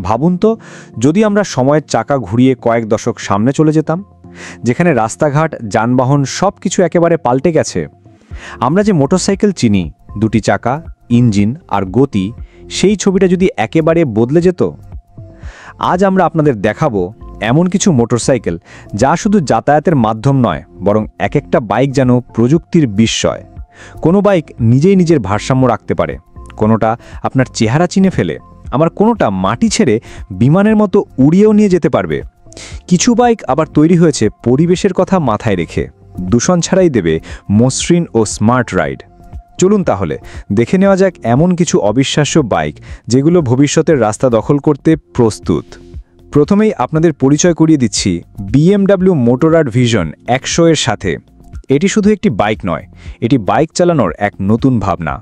ভাবুন তো, যদি আমরা সময়ের চাকা ঘুরিয়ে কয়েক দশক সামনে চলে যেতাম, যেখানে রাস্তাঘাট, যানবাহন সব কিছু একেবারে পাল্টে গেছে। আমরা যে মোটরসাইকেল চিনি, দুটি চাকা, ইঞ্জিন আর গতি, সেই ছবিটা যদি একেবারে বদলে যেত। আজ আমরা আপনাদের দেখাবো এমন কিছু মোটরসাইকেল যা শুধু যাতায়াতের মাধ্যম নয়, বরং এক একটা বাইক যেন প্রযুক্তির বিস্ময়। কোনো বাইক নিজেই নিজের ভারসাম্য রাখতে পারে, কোনোটা আপনার চেহারা চিনে ফেলে, আবার কোনোটা মাটি ছেড়ে বিমানের মতো উড়িয়েও নিয়ে যেতে পারবে। কিছু বাইক আবার তৈরি হয়েছে পরিবেশের কথা মাথায় রেখে, দূষণ ছাড়াই দেবে মসৃণ ও স্মার্ট রাইড। চলুন তাহলে দেখে নেওয়া যাক এমন কিছু অবিশ্বাস্য বাইক যেগুলো ভবিষ্যতের রাস্তা দখল করতে প্রস্তুত। প্রথমেই আপনাদের পরিচয় করিয়ে দিচ্ছি BMW মোটরাড ভিশন 100 এর সাথে। এটি শুধু একটি বাইক নয়, এটি বাইক চালানোর এক নতুন ভাবনা।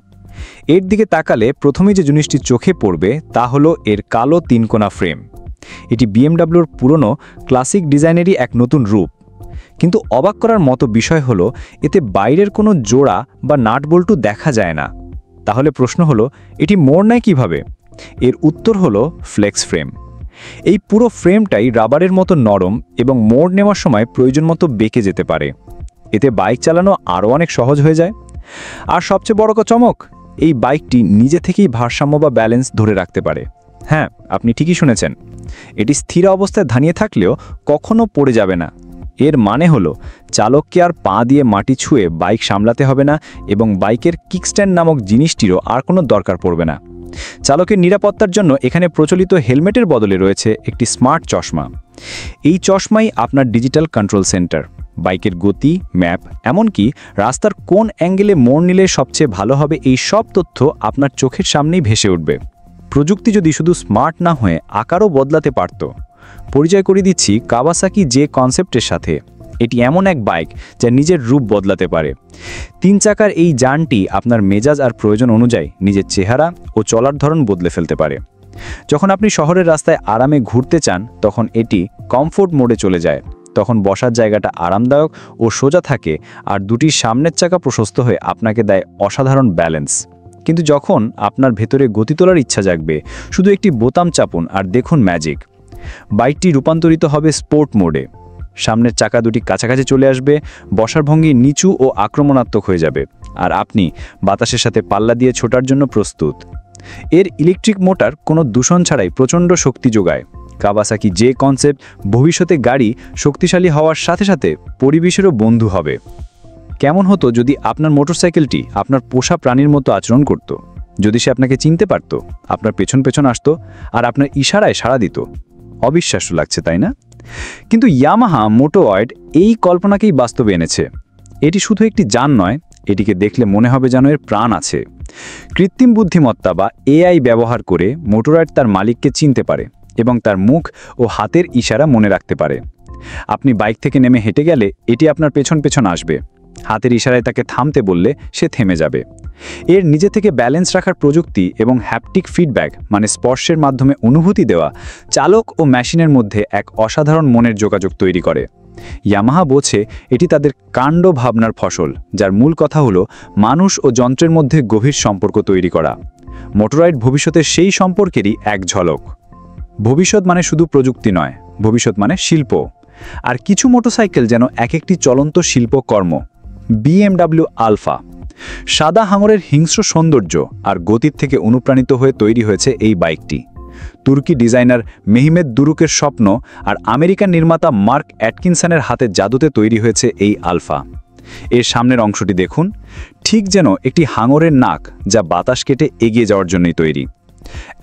এর দিকে তাকালে প্রথমেই যে জিনিসটি চোখে পড়বে তা হলো এর কালো তিনকোনা ফ্রেম। এটি BMWর পুরনো ক্লাসিক ডিজাইনেরই এক নতুন রূপ। কিন্তু অবাক করার মতো বিষয় হলো এতে বাইরের কোনো জোড়া বা নাট বল্টু দেখা যায় না। তাহলে প্রশ্ন হলো, এটি মোড় নেয় কীভাবে? এর উত্তর হলো ফ্লেক্স ফ্রেম। এই পুরো ফ্রেমটাই রাবারের মতো নরম এবং মোড় নেওয়ার সময় প্রয়োজন মতো বেঁকে যেতে পারে। এতে বাইক চালানো আরও অনেক সহজ হয়ে যায়। আর সবচেয়ে বড় চমক, এই বাইকটি নিজে থেকেই ভারসাম্য বা ব্যালেন্স ধরে রাখতে পারে। হ্যাঁ, আপনি ঠিকই শুনেছেন, এটি স্থির অবস্থায় দাঁড়িয়ে থাকলেও কখনো পড়ে যাবে না। এর মানে হলো চালককে আর পা দিয়ে মাটি ছুঁয়ে বাইক সামলাতে হবে না, এবং বাইকের কিকস্ট্যান্ড নামক জিনিসটিরও আর কোনো দরকার পড়বে না। চালকের নিরাপত্তার জন্য এখানে প্রচলিত হেলমেটের বদলে রয়েছে একটি স্মার্ট চশমা। এই চশমাই আপনার ডিজিটাল কন্ট্রোল সেন্টার। বাইকের গতি, ম্যাপ, এমনকি রাস্তার কোন অ্যাঙ্গেলে মোড় নিলে সবচেয়ে ভালো হবে, এই সব তথ্য আপনার চোখের সামনেই ভেসে উঠবে। প্রযুক্তি যদি শুধু স্মার্ট না হয়ে আকারও বদলাতে পারত। পরিচয় করিয়ে দিচ্ছি কাওয়াসাকি জে কনসেপ্টের সাথে। এটি এমন এক বাইক যা নিজের রূপ বদলাতে পারে। 3 চাকার এই যানটি আপনার মেজাজ আর প্রয়োজন অনুযায়ী নিজের চেহারা ও চলার ধরন বদলে ফেলতে পারে। যখন আপনি শহরের রাস্তায় আরামে ঘুরতে চান, তখন এটি কমফোর্ট মোডে চলে যায়। তখন বসার জায়গাটা আরামদায়ক ও সোজা থাকে, আর দুটি সামনের চাকা প্রশস্ত হয়ে আপনাকে দেয় অসাধারণ ব্যালেন্স। কিন্তু যখন আপনার ভেতরে গতি তোলার ইচ্ছা জাগবে, শুধু একটি বোতাম চাপুন আর দেখুন ম্যাজিক। বাইকটি রূপান্তরিত হবে স্পোর্ট মোডে। সামনের চাকা দুটি কাছাকাছি চলে আসবে, বসার ভঙ্গি নিচু ও আক্রমণাত্মক হয়ে যাবে, আর আপনি বাতাসের সাথে পাল্লা দিয়ে ছোটার জন্য প্রস্তুত। এর ইলেকট্রিক মোটর কোনো দূষণ ছাড়াই প্রচণ্ড শক্তি যোগায়। কাওয়াসাকি জে কনসেপ্ট ভবিষ্যতে গাড়ি শক্তিশালী হওয়ার সাথে সাথে পরিবেশেরও বন্ধু হবে। কেমন হতো যদি আপনার মোটরসাইকেলটি আপনার পোষা প্রাণীর মতো আচরণ করত? যদি সে আপনাকে চিনতে পারত, আপনার পেছন পেছন আসতো আর আপনার ইশারায় সাড়া দিত? অবিশ্বাস্য লাগছে, তাই না? কিন্তু ইয়ামাহা মোটোয়েড এই কল্পনাকেই বাস্তবে এনেছে। এটি শুধু একটি যান নয়, এটিকে দেখলে মনে হবে যেন এর প্রাণ আছে। কৃত্রিম বুদ্ধিমত্তা বা AI ব্যবহার করে মোটোয়েড তার মালিককে চিনতে পারে এবং তার মুখ ও হাতের ইশারা মনে রাখতে পারে। আপনি বাইক থেকে নেমে হেঁটে গেলে এটি আপনার পেছন পেছন আসবে। হাতের ইশারায় তাকে থামতে বললে সে থেমে যাবে। এর নিজে থেকে ব্যালেন্স রাখার প্রযুক্তি এবং হ্যাপটিক ফিডব্যাক, মানে স্পর্শের মাধ্যমে অনুভূতি দেওয়া, চালক ও মেশিনের মধ্যে এক অসাধারণ মনের যোগাযোগ তৈরি করে। ইয়ামাহা বোঝে এটি তাদের কাণ্ড ভাবনার ফসল, যার মূল কথা হলো মানুষ ও যন্ত্রের মধ্যে গভীর সম্পর্ক তৈরি করা। মোটরাইড ভবিষ্যতের সেই সম্পর্কেরই এক ঝলক। ভবিষ্যৎ মানে শুধু প্রযুক্তি নয়, ভবিষ্যৎ মানে শিল্প। আর কিছু মোটরসাইকেল যেন এক একটি চলন্ত শিল্পকর্ম। BMW আলফা সাদা হাঙরের হিংস্র সৌন্দর্য আর গতির থেকে অনুপ্রাণিত হয়ে তৈরি হয়েছে এই বাইকটি। তুর্কি ডিজাইনার মেহমেদ দুরুকের স্বপ্ন আর আমেরিকান নির্মাতা মার্ক অ্যাটকিনসনের হাতে জাদুতে তৈরি হয়েছে এই আলফা। এর সামনের অংশটি দেখুন, ঠিক যেন একটি হাঙরের নাক, যা বাতাস কেটে এগিয়ে যাওয়ার জন্যই তৈরি।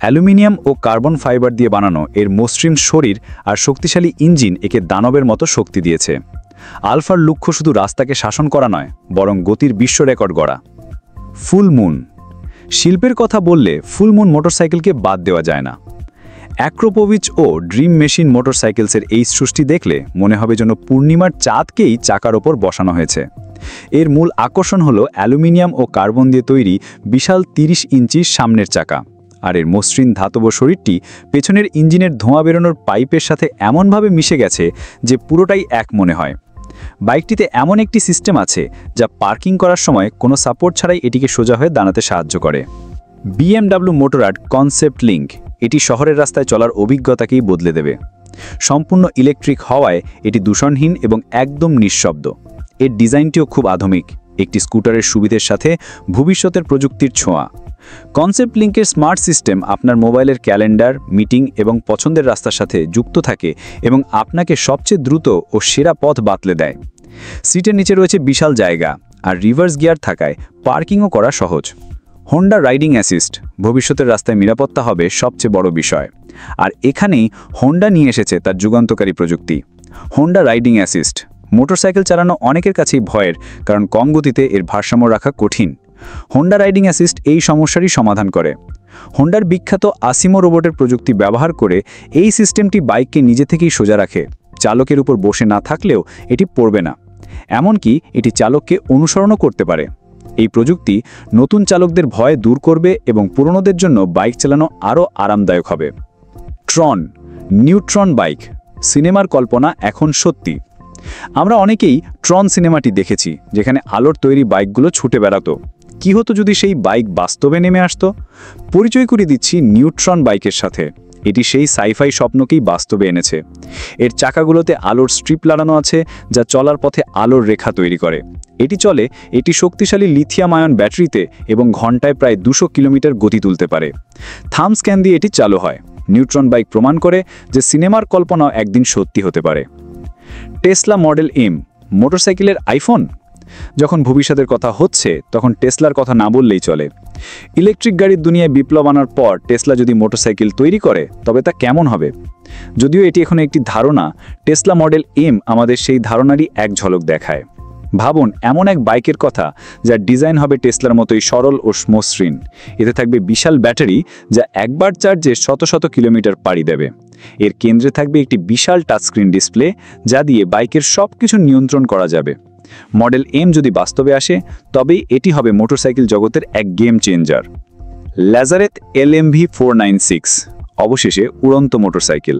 অ্যালুমিনিয়াম ও কার্বন ফাইবার দিয়ে বানানো এর মসৃণ শরীর আর শক্তিশালী ইঞ্জিন একে দানবের মতো শক্তি দিয়েছে। আলফার লক্ষ্য শুধু রাস্তাকে শাসন করা নয়, বরং গতির বিশ্ব রেকর্ড গড়া। ফুল মুন শিল্পের কথা বললে ফুল মুন মোটরসাইকেলকে বাদ দেওয়া যায় না। অ্যাক্রোপোভিচ ও ড্রিম মেশিন মোটরসাইকেলসের এই সৃষ্টি দেখলে মনে হবে যেন পূর্ণিমার চাঁদকেই চাকার ওপর বসানো হয়েছে। এর মূল আকর্ষণ হলো অ্যালুমিনিয়াম ও কার্বন দিয়ে তৈরি বিশাল 30 ইঞ্চির সামনের চাকা, আর এর মসৃণ ধাতব শরীরটি পেছনের ইঞ্জিনের ধোঁয়া বেরোনোর পাইপের সাথে এমনভাবে মিশে গেছে যে পুরোটাই এক মনে হয়। বাইকটিতে এমন একটি সিস্টেম আছে যা পার্কিং করার সময় কোনো সাপোর্ট ছাড়াই এটিকে সোজা হয়ে দাঁড়াতে সাহায্য করে। BMW মোটররাড কনসেপ্ট লিঙ্ক এটি শহরের রাস্তায় চলার অভিজ্ঞতাকেই বদলে দেবে। সম্পূর্ণ ইলেকট্রিক হওয়ায় এটি দূষণহীন এবং একদম নিঃশব্দ। এর ডিজাইনটিও খুব আধুনিক, একটি স্কুটারের সুবিধের সাথে ভবিষ্যতের প্রযুক্তির ছোঁয়া। কনসেপ্ট লিঙ্কের স্মার্ট সিস্টেম আপনার মোবাইলের ক্যালেন্ডার, মিটিং এবং পছন্দের রাস্তার সাথে যুক্ত থাকে এবং আপনাকে সবচেয়ে দ্রুত ও সেরা পথ বাতলে দেয়। সিটের নিচে রয়েছে বিশাল জায়গা, আর রিভার্স গিয়ার থাকায় পার্কিংও করা সহজ। হোন্ডা রাইডিং অ্যাসিস্ট, ভবিষ্যতের রাস্তায় নিরাপত্তা হবে সবচেয়ে বড় বিষয়। আর এখানেই হোন্ডা নিয়ে এসেছে তার যুগান্তকারী প্রযুক্তি, হোন্ডা রাইডিং অ্যাসিস্ট। মোটরসাইকেল চালানো অনেকের কাছেই ভয়ের, কারণ কম গতিতে এর ভারসাম্য রাখা কঠিন। হোন্ডা রাইডিং অ্যাসিস্ট এই সমস্যারই সমাধান করে। হোন্ডার বিখ্যাত আসিমো রোবটের প্রযুক্তি ব্যবহার করে এই সিস্টেমটি বাইককে নিজে থেকেই সোজা রাখে। চালকের উপর বসে না থাকলেও এটি পড়বে না, এমনকি এটি চালককে অনুসরণও করতে পারে। এই প্রযুক্তি নতুন চালকদের ভয় দূর করবে এবং পুরনোদের জন্য বাইক চালানো আরও আরামদায়ক হবে। ট্রন, নিউট্রন বাইক, সিনেমার কল্পনা এখন সত্যি। আমরা অনেকেই ট্রন সিনেমাটি দেখেছি, যেখানে আলোর তৈরি বাইকগুলো ছুটে বেড়াতো। কি হতো যদি সেই বাইক বাস্তবে নেমে আসতো? পরিচয় করে দিচ্ছি নিউট্রন বাইকের সাথে। এটি সেই সাইফাই স্বপ্নকেই বাস্তবে এনেছে। এর চাকাগুলোতে আলোর স্ট্রিপ লাগানো আছে, যা চলার পথে আলোর রেখা তৈরি করে। এটি শক্তিশালী লিথিয়াম আয়ন ব্যাটারিতে এবং ঘন্টায় প্রায় 200 কিলোমিটার গতি তুলতে পারে। থাম স্ক্যান দিয়ে এটি চালু হয়। নিউট্রন বাইক প্রমাণ করে যে সিনেমার কল্পনাও একদিন সত্যি হতে পারে। টেসলা মডেল এম, মোটরসাইকেলের আইফোন। যখন ভবিষ্যতের কথা হচ্ছে, তখন টেসলার কথা না বললেই চলে। ইলেকট্রিক গাড়ির দুনিয়ায় বিপ্লব আনার পর টেসলা যদি মোটরসাইকেল তৈরি করে, তবে তা কেমন হবে? যদিও এটি এখন একটি ধারণা, টেসলা মডেল এম আমাদের সেই ধারণারই এক ঝলক দেখায়। ভাবুন এমন এক বাইকের কথা, যার ডিজাইন হবে টেসলার মতোই সরল ও মসৃণ। এতে থাকবে বিশাল ব্যাটারি, যা একবার চার্জে শত শত কিলোমিটার পাড়ি দেবে। এর কেন্দ্রে থাকবে একটি বিশাল টাচস্ক্রিন ডিসপ্লে, যা দিয়ে বাইকের সব কিছু নিয়ন্ত্রণ করা যাবে। মডেল এম যদি বাস্তবে আসে, তবেই এটি হবে মোটরসাইকেল জগতের এক গেম চেঞ্জার। ল্যাজারেথ LMV 496, অবশেষে উড়ন্ত মোটরসাইকেল।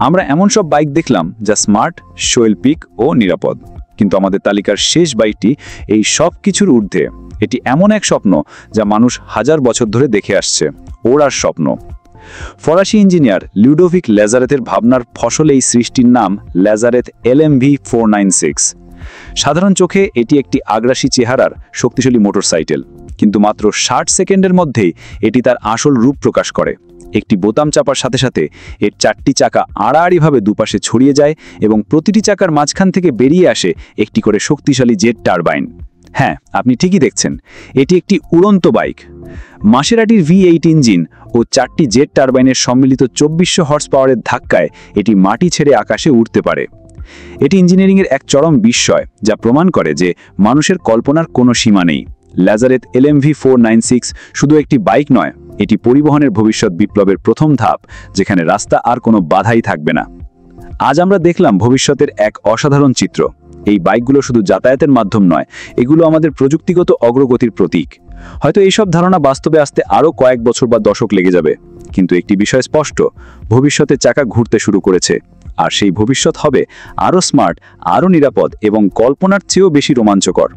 আমরা এমন সব বাইক দেখলাম যা স্মার্ট, শৈল্পিক ও নিরাপদ, কিন্তু আমাদের তালিকার শেষ বাইকটি এই সব কিছুর ঊর্ধ্বে। এটি এমন এক স্বপ্ন যা মানুষ হাজার বছর ধরে দেখে আসছে, ওড়ার স্বপ্ন। ফরাসি ইঞ্জিনিয়ার লুডোভিক ল্যাজারেথের ভাবনার ফসল এই সৃষ্টির নাম ল্যাজারেথ LMV 496। সাধারণ চোখে এটি একটি আগ্রাসী চেহারার শক্তিশালী মোটরসাইকেল, কিন্তু মাত্র 60 সেকেন্ডের মধ্যেই এটি তার আসল রূপ প্রকাশ করে। একটি বোতাম চাপার সাথে সাথে এর 4টি চাকা আড়াআড়িভাবে দুপাশে ছড়িয়ে যায় এবং প্রতিটি চাকার মাঝখান থেকে বেরিয়ে আসে একটি করে শক্তিশালী জেট টারবাইন। হ্যাঁ, আপনি ঠিকই দেখছেন, এটি একটি উড়ন্ত বাইক। মাসেরাটির V8 ইঞ্জিন ও 4টি জেট টারবাইনের সম্মিলিত 2400 হর্স পাওয়ারের ধাক্কায় এটি মাটি ছেড়ে আকাশে উড়তে পারে। এটি ইঞ্জিনিয়ারিংয়ের এক চরম বিস্ময়, যা প্রমাণ করে যে মানুষের কল্পনার কোনো সীমা নেই। ল্যাজারেথ LMV 496 শুধু একটি বাইক নয়, এটি পরিবহনের ভবিষ্যৎ বিপ্লবের প্রথম ধাপ, যেখানে রাস্তা আর কোনো বাধাই থাকবে না। আজ আমরা দেখলাম ভবিষ্যতের এক অসাধারণ চিত্র। এই বাইকগুলো শুধু যাতায়াতের মাধ্যম নয়, এগুলো আমাদের প্রযুক্তিগত অগ্রগতির প্রতীক। হয়তো এইসব ধারণা বাস্তবে আসতে আরও কয়েক বছর বা দশক লেগে যাবে, কিন্তু একটি বিষয় স্পষ্ট, ভবিষ্যতে চাকা ঘুরতে শুরু করেছে। আর সেই ভবিষ্যৎ হবে আরও স্মার্ট, আরও নিরাপদ এবং কল্পনার চেয়েও বেশি রোমাঞ্চকর।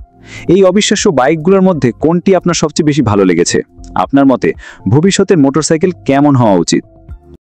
এই অবিশ্বাস্য বাইকগুলোর মধ্যে কোনটি আপনার সবচেয়ে বেশি ভালো লেগেছে? আপনার মতে ভবিষ্যতের মোটরসাইকেল কেমন হওয়া উচিত?